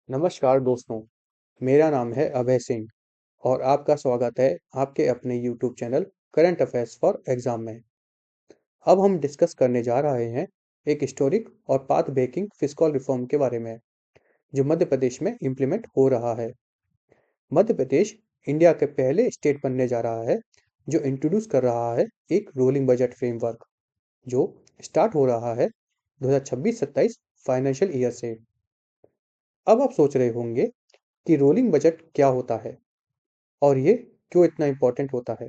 नमस्कार दोस्तों, मेरा नाम है अभय सिंह और आपका स्वागत है आपके अपने YouTube channel current affairs for exam में। अब हम डिस्कस करने जा रहे हैं एक हिस्टोरिक और पाथ ब्रेकिंग फिस्कल रिफॉर्म के बारे में जो मध्य प्रदेश में इम्प्लीमेंट हो रहा है। मध्य प्रदेश इंडिया के पहले स्टेट बनने जा रहा है जो इंट्रोड्यूस कर रहा है एक रोलिंग बजट फ्रेमवर्क जो स्टार्ट हो रहा है 2026-27 फाइनेंशियल ईयर से। अब आप सोच रहे होंगे कि रोलिंग बजट क्या होता है और ये क्यों इतना इम्पोर्टेंट होता है।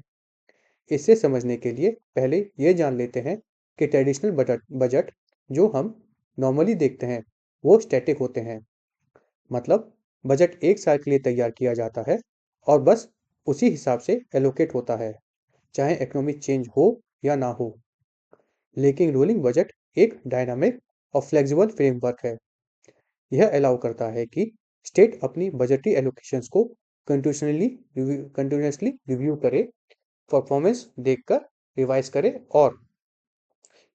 इसे समझने के लिए पहले ये जान लेते हैं कि ट्रेडिशनल बजट बजट जो हम नॉर्मली देखते हैं वो स्टैटिक होते हैं। मतलब बजट एक साल के लिए तैयार किया जाता है और बस उसी हिसाब से एलोकेट होता है, चाहे इकोनॉमिक चेंज हो या ना हो। लेकिन रोलिंग बजट एक डायनामिक और फ्लेक्सिबल फ्रेमवर्क है। यह अलाउ करता है कि स्टेट अपनी बजटरी एलोकेशंस को कंटिन्यूसली रिव्यू करे, परफॉर्मेंस देखकर रिवाइज करे और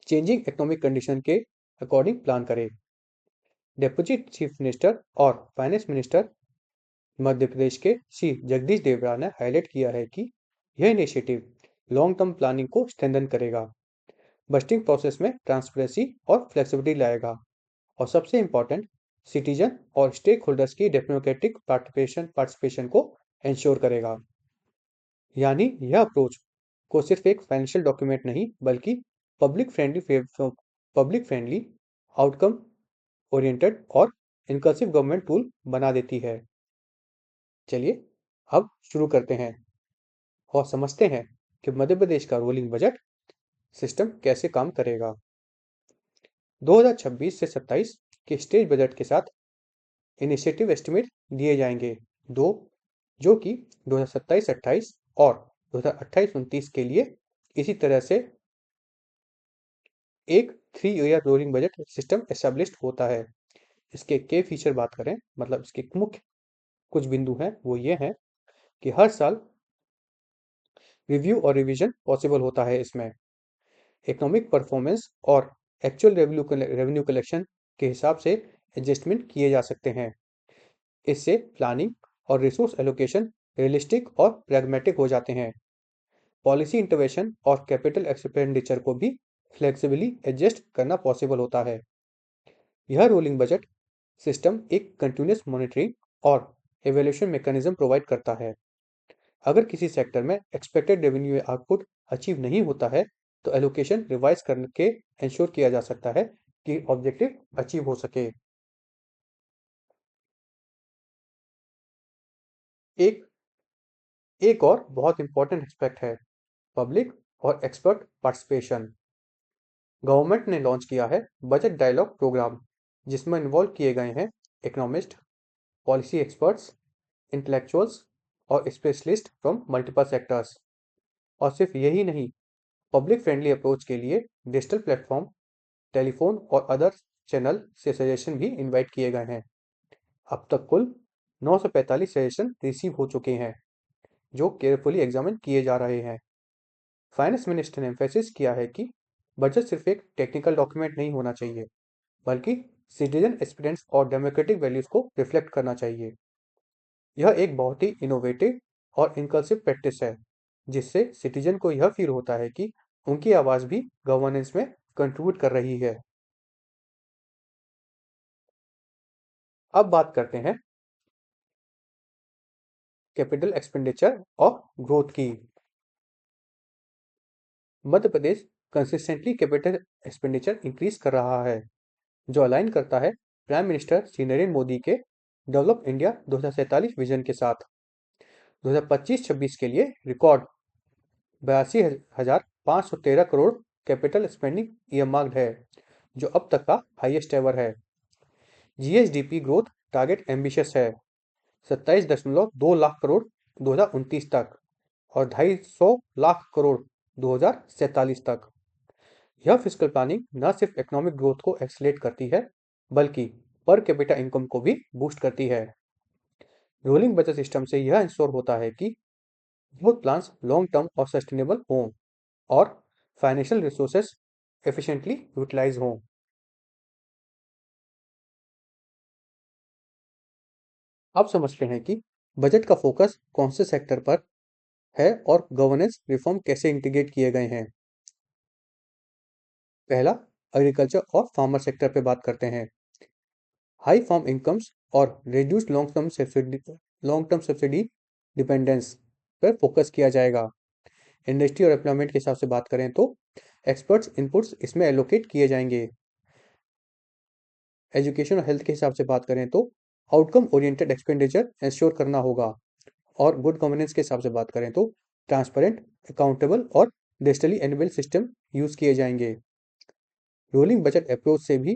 चेंजिंग इकोनॉमिक कंडीशन के अकॉर्डिंग प्लान करे। डेप्यूटी चीफ मिनिस्टर और फाइनेंस मिनिस्टर मध्य प्रदेश के श्री जगदीश देवड़ा ने हाईलाइट किया है कि यह इनिशिएटिव लॉन्ग टर्म प्लानिंग को स्ट्रेंथन करेगा, बजटिंग प्रोसेस में ट्रांसपेरेंसी और फ्लेक्सिबिलिटी लाएगा और सबसे इंपॉर्टेंट सिटीजन और स्टेक होल्डर्स की डेमोक्रेटिक पार्टिसिपेशन को इंश्योर करेगा। यानी यह अप्रोच को सिर्फ एक फाइनेंशियल डॉक्यूमेंट नहीं बल्कि पब्लिक फ्रेंडली, आउटकम ओरिएंटेड और इनक्लूसिव गवर्नमेंट टूल बना देती है। चलिए अब शुरू करते हैं और समझते हैं कि मध्य प्रदेश का रोलिंग बजट सिस्टम कैसे काम करेगा। 2026 से 27 के स्टेट बजट के साथ इनिशिएटिव एस्टिमेट दिए जाएंगे दो, जो कि 2027-28 और 2028-29 के लिए इसी तरह से एक 3 year rolling budget system established होता है। इसके के फीचर बात करें, मतलब इसके मुख्य कुछ बिंदु हैं वो ये हैं कि हर साल रिव्यू और रिवीजन पॉसिबल होता है। इसमें इकोनॉमिक परफॉर्मेंस और एक्चुअल रेवेन्यू कलेक्शन के हिसाब से एडजस्टमेंट किए जा सकते हैं। इससे प्लानिंग और रिसोर्स एलोकेशन रियलिस्टिक और प्रैग्मेटिक हो जाते हैं। पॉलिसी इंटरवेंशन और कैपिटल एक्सपेंडिचर को भी फ्लेक्सिबली एडजस्ट करना पॉसिबल होता है। यह रोलिंग बजट सिस्टम एक कंटिन्यूस मॉनिटरिंग और एवेल्यूशन मैकेनिज्म प्रोवाइड करता है। अगर किसी सेक्टर में एक्सपेक्टेड रेवेन्यू आउटपुट अचीव नहीं होता है तो एलोकेशन रिवाइज करके इंश्योर किया जा सकता है कि ऑब्जेक्टिव अचीव हो सके। एक एक और बहुत इंपॉर्टेंट एस्पेक्ट है पब्लिक और एक्सपर्ट पार्टिसिपेशन। गवर्नमेंट ने लॉन्च किया है बजट डायलॉग प्रोग्राम जिसमें इन्वॉल्व किए गए हैं इकोनॉमिस्ट, पॉलिसी एक्सपर्ट्स, इंटेलेक्चुअल्स और स्पेशलिस्ट फ्रॉम मल्टीपल सेक्टर्स। और सिर्फ यही नहीं, पब्लिक फ्रेंडली अप्रोच के लिए डिजिटल प्लेटफॉर्म, टेलीफोन और अदर चैनल से सजेशन भी इनवाइट किए गए हैं। अब तक कुल 945 सजेशन रिसीव हो चुके हैं जो केयरफुली एग्जामिन किए जा रहे हैं। फाइनेंस मिनिस्टर ने एम्फेसिस किया है कि बजट सिर्फ एक टेक्निकल डॉक्यूमेंट नहीं होना चाहिए बल्कि सिटीजन एक्सपीरियंस और डेमोक्रेटिक वैल्यूज को रिफ्लेक्ट करना चाहिए। यह एक बहुत ही इनोवेटिव और इनकल्सिव प्रैक्टिस है जिससे सिटीजन को यह फील होता है कि उनकी आवाज़ भी गवर्नेंस में कंट्रीब्यूट कर रही है। अब बात करते हैं कैपिटल एक्सपेंडिचर और ग्रोथ की। Madhya Pradesh consistently capital expenditure increase कर रहा है जो अलाइन करता है प्राइम मिनिस्टर श्री नरेंद्र मोदी के डेवलप इंडिया 2047 विजन के साथ। 2025-26 के लिए रिकॉर्ड 82,513 करोड़ कैपिटल स्पेंडिंग ईयरमार्क्ड है जो अब तक का हाईएस्ट एवर है। जीएसडीपी ग्रोथ टारगेट एम्बिशियस है 27.2 लाख करोड़ 2029 तक और 250 लाख करोड़ 2047 तक। यह फिस्कल प्लानिंग न सिर्फ इकोनॉमिक ग्रोथ को एक्सलेट करती है बल्कि पर कैपिटा इनकम को भी बूस्ट करती है। रोलिंग बजट सिस्टम से यह इंश्योर होता है कि ग्रोथ प्लान्स लॉन्ग टर्म और सस्टेनेबल हों और फाइनेंशियल रिसोर्सेस एफिशिएंटली यूटिलाइज हों। अब समझते हैं कि बजट का फोकस कौन से सेक्टर पर है और गवर्नेंस रिफॉर्म कैसे इंटीग्रेट किए गए हैं। पहला, एग्रीकल्चर और फार्मर सेक्टर पे बात करते हैं। हाई फार्म इनकम्स और reduce long term subsidy dependence पर फोकस किया जाएगा। इंडस्ट्री और एम्प्लॉयमेंट के हिसाब से बात करें तो एक्सपर्ट्स इनपुट्स इसमें एलोकेट किए जाएंगे। एजुकेशन और हेल्थ के हिसाब से बात करें तो आउटकम ओरिएंटेड एक्सपेंडिचर इंश्योर करना होगा। और गुड गवर्नेंस के हिसाब से बात करें तो ट्रांसपेरेंट, अकाउंटेबल और डिजिटली एनेबल सिस्टम यूज किए जाएंगे। रोलिंग बजट अप्रोच से भी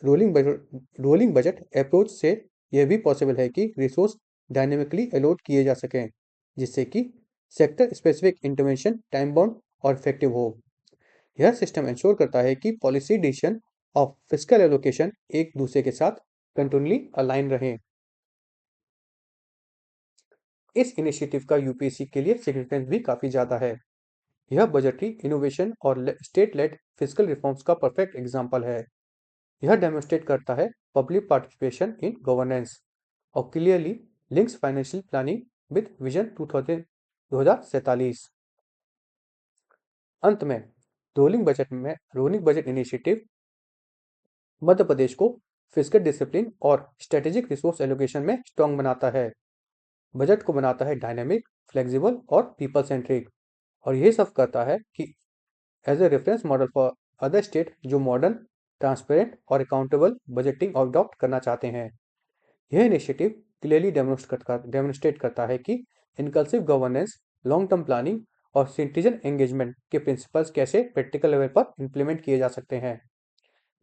रोलिंग बजट अप्रोच से यह भी पॉसिबल है कि रिसोर्स डायनेमिकली अलॉट किए जा सकें, जिससे कि sector specific intervention time bound और इफेक्टिव हो। यह सिस्टम इंश्योर करता है कि policy decision of fiscal allocation एक दूसरे के साथ कंटिन्यूली अलाइन रहें। इस इनिशिएटिव का यूपीएससी के लिए सिग्निफिकेंस भी काफ़ी ज़्यादा है। यह बजटरी इनोवेशन और स्टेट लेड फिजिकल रिफॉर्म्स का परफेक्ट एग्जाम्पल है। यह डेमोन्स्ट्रेट करता है पब्लिक पार्टिसिपेशन इन गवर्नेंस और clearly links financial planning with vision 2047। अंत में rolling budget initiative Madhya Pradesh को फिजिकल डिसिप्लिन और स्ट्रेटेजिक रिसोर्स एलोकेशन में स्ट्रांग बनाता है। बजट को बनाता है डायनेमिक, फ्लेक्सिबल और पीपल सेंट्रिक, और यह सब करता है कि as a reference model for other state जो मॉडर्न, ट्रांसपेरेंट और अकाउंटेबल बजटिंग अडॉप्ट करना चाहते हैं। यह इनिशिएटिव क्लियरली डेमोन्स्ट्रेट करता है कि इनकल्सिव गवर्नेंस, लॉन्ग टर्म प्लानिंग और सिटीजन एंगेजमेंट के प्रिंसिपल्स कैसे प्रैक्टिकल लेवल पर इंप्लीमेंट किए जा सकते हैं।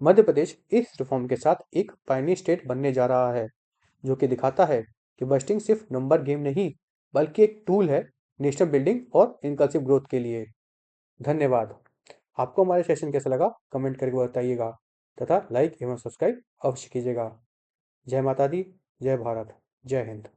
मध्य प्रदेश इस रिफॉर्म के साथ एक पायनियर स्टेट बनने जा रहा है, जो कि दिखाता है कि बजटिंग सिर्फ नंबर गेम नहीं, बल्कि एक टूल है नेशनल बिल्डिंग और इनकल्सिव ग्रोथ के लिए। धन्यवाद। आपको हमारे सेशन कैसा लगा कमेंट करके बताइएगा, तथा लाइक एवं सब्सक्राइब अवश्य कीजिएगा। जय माता दी, जय भारत, जय हिंद।